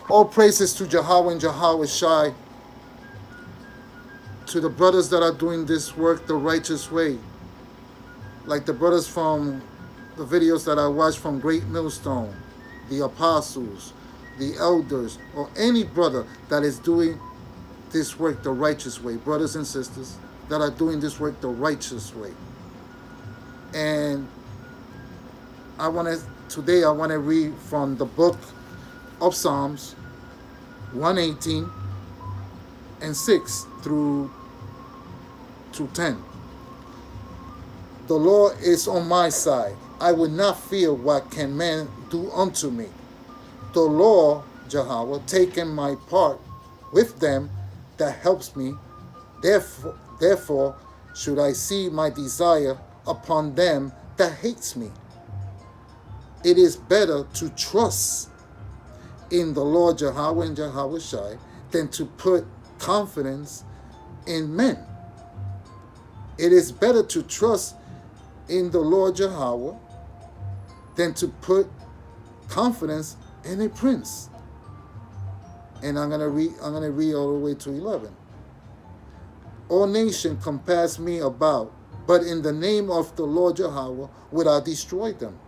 All praises to Yahweh and Yahweh Shai, to the brothers that are doing this work the righteous way, like the brothers from the videos that I watched from Great Millstone, the apostles, the elders, or any brother that is doing this work the righteous way, brothers and sisters that are doing this work the righteous way. And today I want to read from the book of Psalms 118 and 6 through 10. The Lord is on my side. I will not fear what can man do unto me. The Lord, Jehovah, taken my part with them that helps me. Therefore should I see my desire upon them that hates me. It is better to trust in the Lord Jehovah and Jehovah Shai than to put confidence in men. It is better to trust in the Lord Jehovah than to put confidence in a prince. And I'm gonna read all the way to 11. All nations compass me about, but in the name of the Lord Jehovah would I destroy them.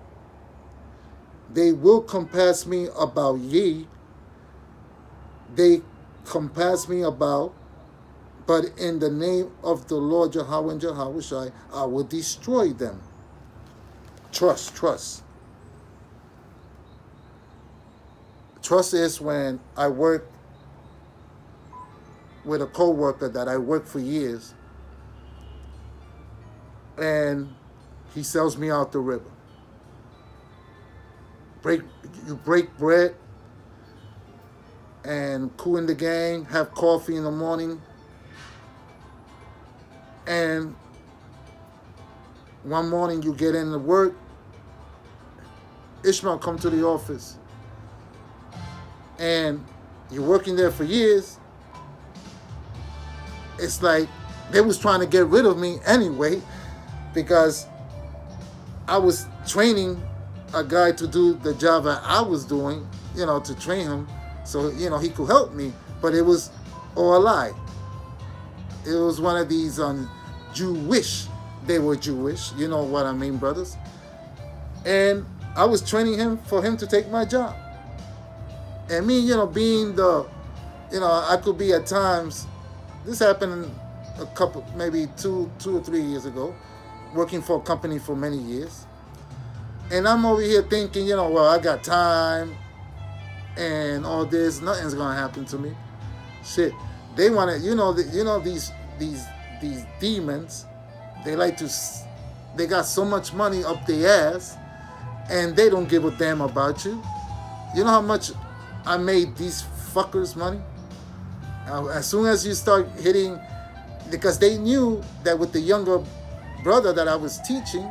They will compass me about, ye. They compass me about, but in the name of the Lord Jehovah and Jehovah Shai, I will destroy them. Trust. Trust is when I work with a co-worker that I worked for years, and he sells me out the river. You break bread and cool in the gang, have coffee in the morning, and one morning you get into work, Ishmael come to the office, and you're working there for years. It's like they was trying to get rid of me anyway, because I was training a guy to do the job that I was doing, to train him so, he could help me. But it was all a lie. It was one of these Jewish. They were Jewish, you know what I mean, brothers. And I was training him for him to take my job. And me, being I could be at times, this happened a couple, maybe two or 3 years ago, working for a company for many years. And I'm over here thinking, well, I got time and all this, nothing's gonna happen to me. Shit, they want to, these demons, they got so much money up their ass, and they don't give a damn about you. You know how much I made these fuckers money? As soon as you start hitting, because they knew that with the younger brother that I was teaching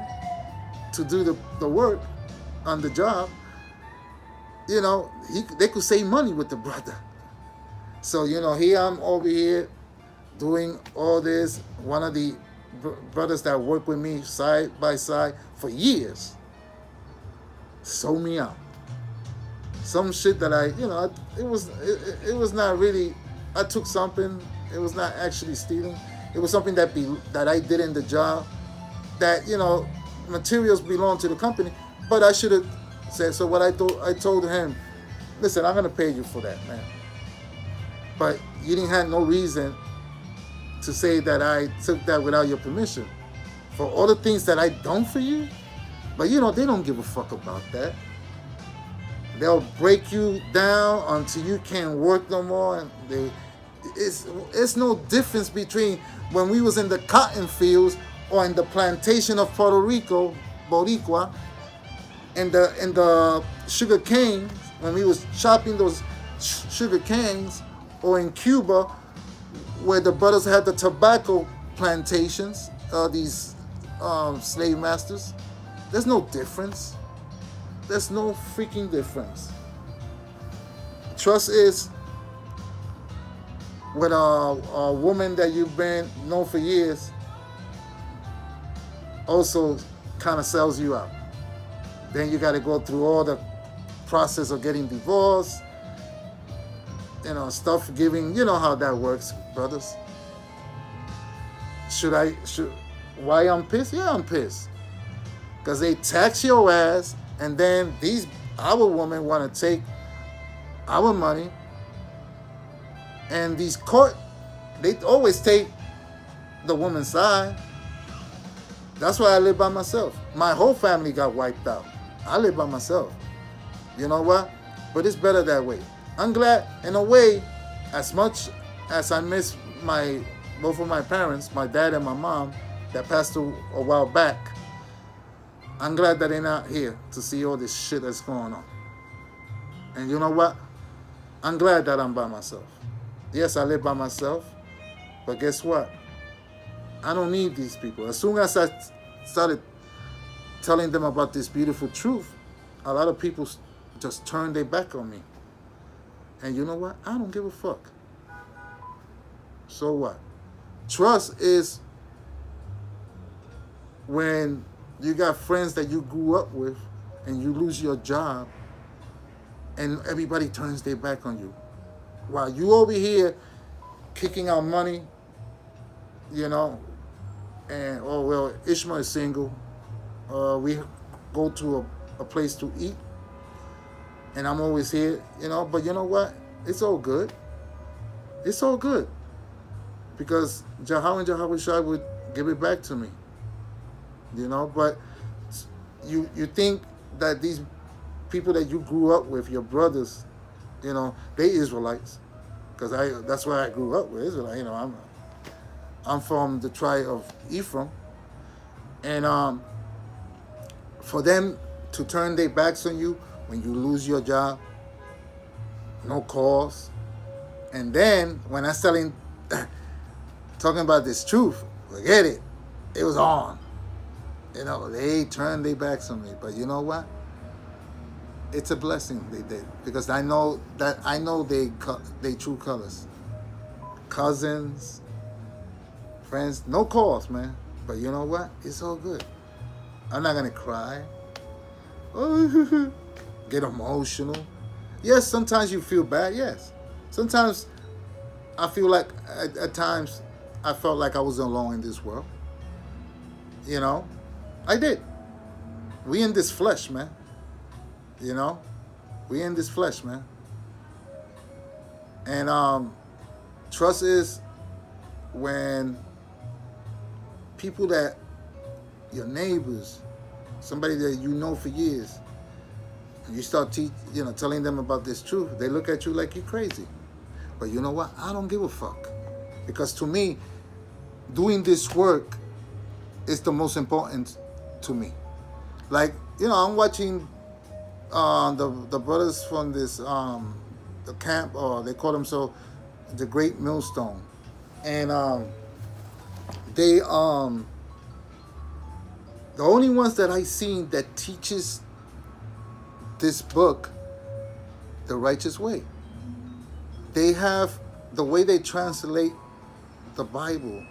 to do the work on the job, they could save money with the brother. So, here I'm over here doing all this. One of the brothers that worked with me side by side for years sold me out. Some shit that it was not really, I took something, it was not actually stealing. It was something that I did in the job that, materials belong to the company, but I should have said, so what I told him, listen, I'm going to pay you for that, man. But you didn't have no reason to say that I took that without your permission. For all the things that I done for you, but they don't give a fuck about that. They'll break you down until you can't work no more. And it's no difference between when we was in the cotton fields or in the plantation of Puerto Rico, Boricua, and the sugar cane, when we was chopping those sugar canes, or in Cuba, where the brothers had the tobacco plantations, these slave masters. There's no difference. There's no freaking difference. Trust is with a woman that you've been known for years, also kind of sells you out. Then you got to go through all the process of getting divorced, stuff giving. You know how that works, brothers. Should why I'm pissed? Yeah, I'm pissed. Because they tax your ass, and then our women want to take our money, and these court, they always take the woman's side. That's why I live by myself. My whole family got wiped out. I live by myself. You know what? But it's better that way. I'm glad, in a way, as much as I miss both of my parents, my dad and my mom, that passed a while back, I'm glad that they're not here to see all this shit that's going on. And you know what? I'm glad that I'm by myself. Yes, I live by myself, but guess what? I don't need these people. As soon as I started telling them about this beautiful truth, a lot of people just turned their back on me. And you know what? I don't give a fuck. So what? Trust is when you got friends that you grew up with and you lose your job and everybody turns their back on you. While you over here kicking out money, and well, Ishmael is single. We go to a place to eat, and I'm always here, But you know what? It's all good. It's all good, because Yahweh and Yahweh Shai would give it back to me, But you think that these people that you grew up with, your brothers, they Israelites, because that's where I grew up with Israel. I'm from the tribe of Ephraim, and for them to turn their backs on you when you lose your job, no cause, and then when I started talking about this truth, forget it. It was on. They turned their backs on me, but you know what? It's a blessing they did, because I know they true colors. Cousins, friends, no cause, man. But you know what? It's all good. I'm not gonna cry. Get emotional. Yes, sometimes you feel bad. Yes, sometimes I feel like at times I felt like I was alone in this world. I did. We in this flesh, man. We in this flesh, man. And trust is when people that your neighbors, somebody that you know for years, and you start telling them about this truth, they look at you like you're crazy. But you know what? I don't give a fuck, because to me, doing this work is the most important to me. Like, I'm watching the brothers from this the camp, or they call themselves the Great Millstone, and they the only ones that I seen that teaches this book, The Righteous Way. They have the way they translate the Bible.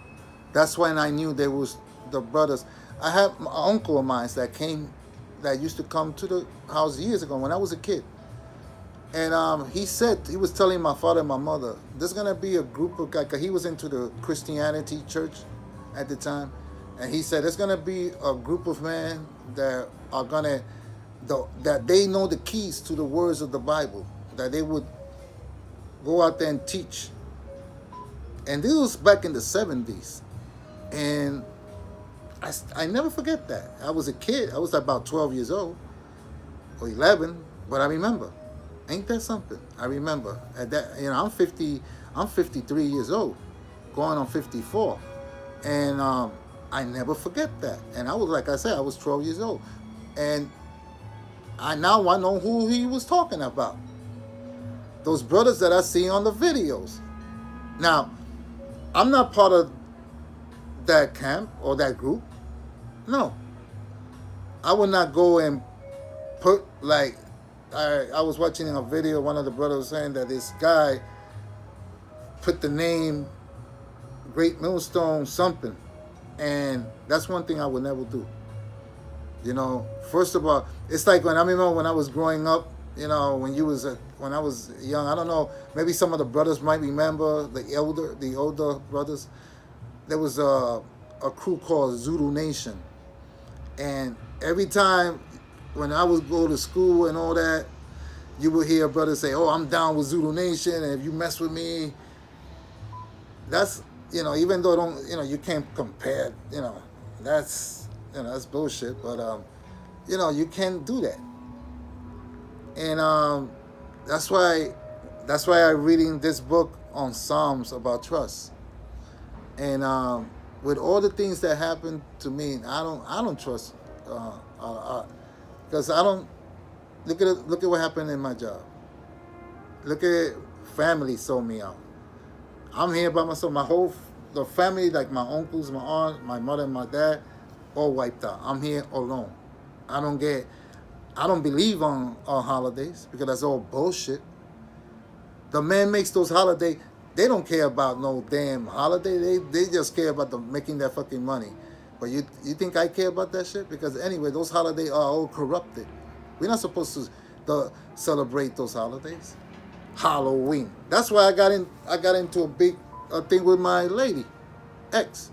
That's when I knew there was the brothers. I have my uncle of mine that used to come to the house years ago when I was a kid. And he was telling my father and my mother, there's going to be a group of guys, because he was into the Christianity church at the time. And he said, there's going to be a group of men that are going to, that they know the keys to the words of the Bible, that they would go out there and teach. And this was back in the 70s. And I never forget that. I was a kid. I was about 12 years old or 11, but I remember. Ain't that something? I remember. At that, I'm 53 years old, going on 54. And I never forget that. And I was, like I said, I was 12 years old. And I know who he was talking about. Those brothers that I see on the videos. Now, I'm not part of that camp or that group. No. I would not go and put, like, I was watching a video, one of the brothers was saying that this guy put the name Great Millstone something. And that's one thing I would never do. First of all, it's like when I remember when I was growing up, when you was when I was young. I don't know. Maybe some of the brothers might remember the older brothers. There was a crew called Zulu Nation, and every time when I would go to school and all that, you would hear brothers say, "Oh, I'm down with Zulu Nation, and if you mess with me, that's even though you can't compare, that's bullshit, but you can't do that, and that's why I'm reading this book on Psalms about trust, and with all the things that happened to me, I don't trust, because I don't look at what happened in my job. Look at family sold me out. I'm here by myself. The family, like my uncles, my aunt, my mother, and my dad, all wiped out. I'm here alone. I don't believe on holidays because that's all bullshit. The man makes those holidays. They don't care about no damn holiday. They just care about making that fucking money. But you think I care about that shit? Because anyway, those holidays are all corrupted. We're not supposed to celebrate those holidays. Halloween. That's why I got into a big thing with my lady, ex,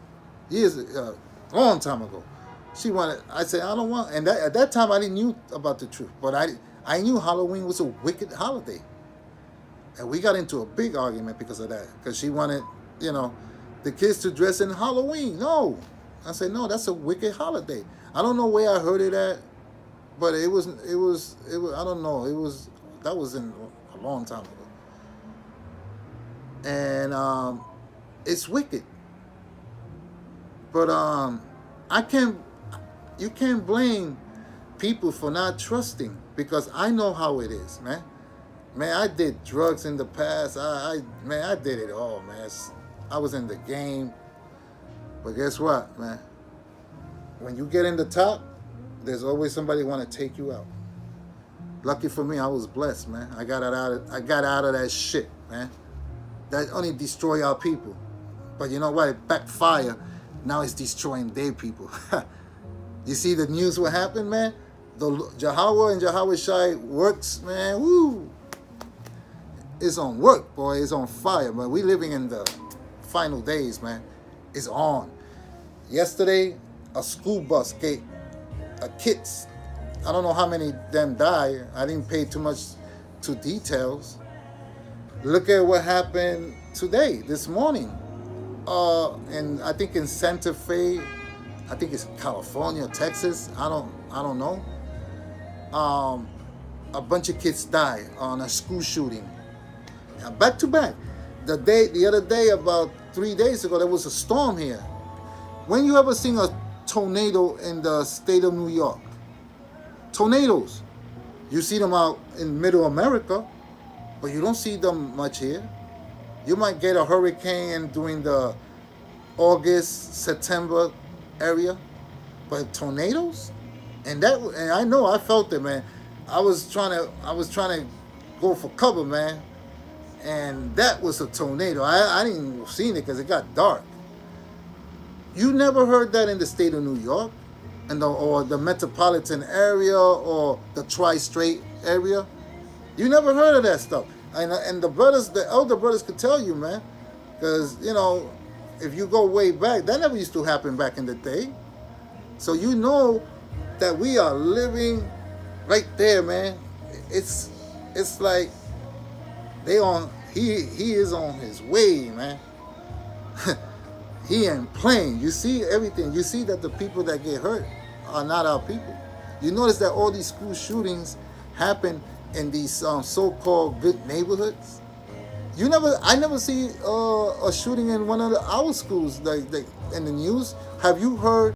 years long time ago. She wanted. I said I don't want. And at that time I didn't knew about the truth, but I knew Halloween was a wicked holiday, and we got into a big argument because of that. Because she wanted, the kids to dress in Halloween. No, I said no. That's a wicked holiday. I don't know where I heard it at, but it was. I don't know. That was in a long time ago. And it's wicked. But you can't blame people for not trusting, because I know how it is, man. Man, I did drugs in the past. I did it all, man. I was in the game. But guess what, man? When you get in the top, there's always somebody want to take you out. Lucky for me, I was blessed, man. I got out of that shit, man. That only destroy our people. But you know what? It backfire. Now it's destroying their people. You see the news what happened, man? The Yahweh and Yahweh Shai works, man. Woo! It's on work, boy. It's on fire, man. We living in the final days, man. It's on. Yesterday, a school bus gave kids. I don't know how many of them died. I didn't pay too much to details. Look at what happened today, this morning. And I think in Santa Fe, I think it's California, Texas. I don't know. A bunch of kids died on a school shooting. Back to back. The other day, about 3 days ago, there was a storm here. When you ever seen a tornado in the state of New York? Tornadoes. You see them out in Middle America, but you don't see them much here. You might get a hurricane during the August, September area, but tornadoes, and I know I felt it, man. I was trying to go for cover, man, and that was a tornado. I didn't even see it because it got dark. You never heard that in the state of New York, or the metropolitan area, or the tri-state area. You never heard of that stuff. And the elder brothers could tell you, man, because if you go way back, that never used to happen back in the day. So you know that we are living right there, man. It's like he is on his way, man. He ain't playing. You see everything. You see that the people that get hurt are not our people. You notice that all these school shootings happen in these so-called good neighborhoods. I never see a shooting in one of our schools like in the news. Have you heard